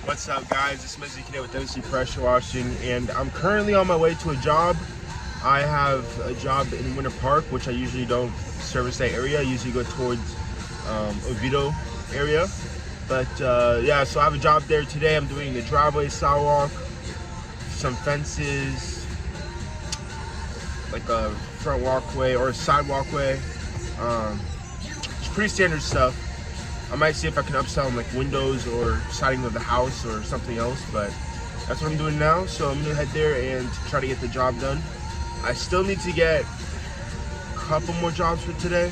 What's up, guys? This is Mizzy today with MC Pressure Washing, and I'm currently on my way to a job. I have a job in Winter Park, which I usually don't service that area. I usually go towards Oviedo area. But yeah, so I have a job there today. I'm doing the driveway sidewalk, some fences, like a front walkway or a side walkway. It's pretty standard stuff. I might see if I can upsell them like windows or siding of the house or something else, but that's what I'm doing now. So I'm gonna head there and try to get the job done. I still need to get a couple more jobs for today.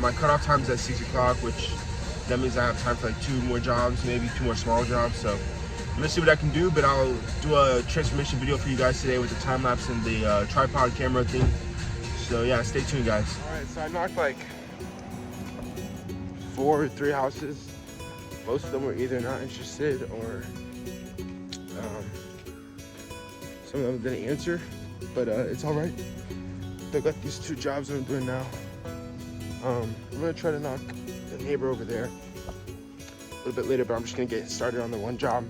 My cutoff time is at 6 o'clock, which that means I have time for like 2 more jobs, maybe 2 more small jobs. So I'm gonna see what I can do, but I'll do a transformation video for you guys today with the time lapse and the tripod camera thing. So yeah, stay tuned, guys. All right, so I knocked like 4 or 3 houses. Most of them were either not interested or some of them didn't answer, but it's all right. I got these 2 jobs that I'm doing now. I'm gonna try to knock the neighbor over there a little bit later, but I'm just gonna get started on the one job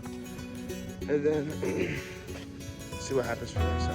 and then see what happens from there. So.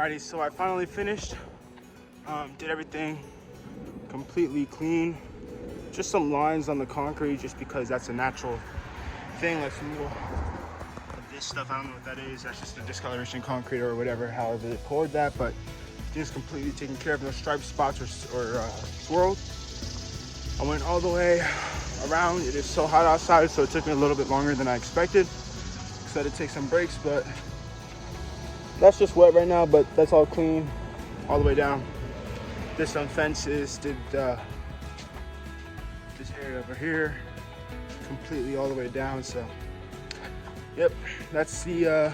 Alrighty, so I finally finished. Did everything completely clean. Just some lines on the concrete, just because that's a natural thing. Like some little this stuff, I don't know what that is. That's just a discoloration concrete or whatever, however they poured that. But just completely taken care of. No striped spots or swirled. I went all the way around. It is so hot outside, so it took me a little bit longer than I expected. Excited to take some breaks, but that's just wet right now. But that's all clean all the way down. Did some fences. Did this area over here completely all the way down. So yep, that's the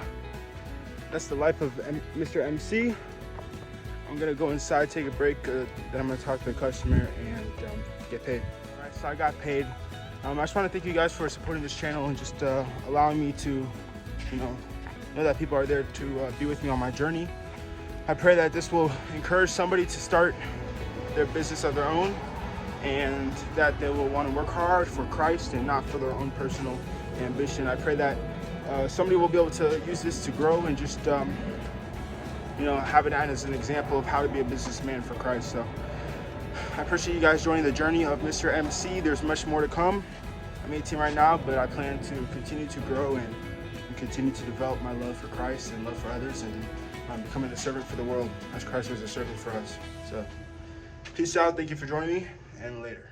life of Mr. MC. I'm gonna go inside, take a break, then I'm gonna talk to the customer and get paid. All right, so I got paid. I just want to thank you guys for supporting this channel and just allowing me to, know that people are there to be with me on my journey. I pray that this will encourage somebody to start their business of their own, and that they will want to work hard for Christ and not for their own personal ambition. I pray that somebody will be able to use this to grow and just have it as an example of how to be a businessman for Christ. So I appreciate you guys joining the journey of Mr. MC. There's much more to come. I'm 18 right now, but I plan to continue to grow and continue to develop my love for Christ and love for others, and becoming a servant for the world as Christ was a servant for us. So peace out. Thank you for joining me, and later.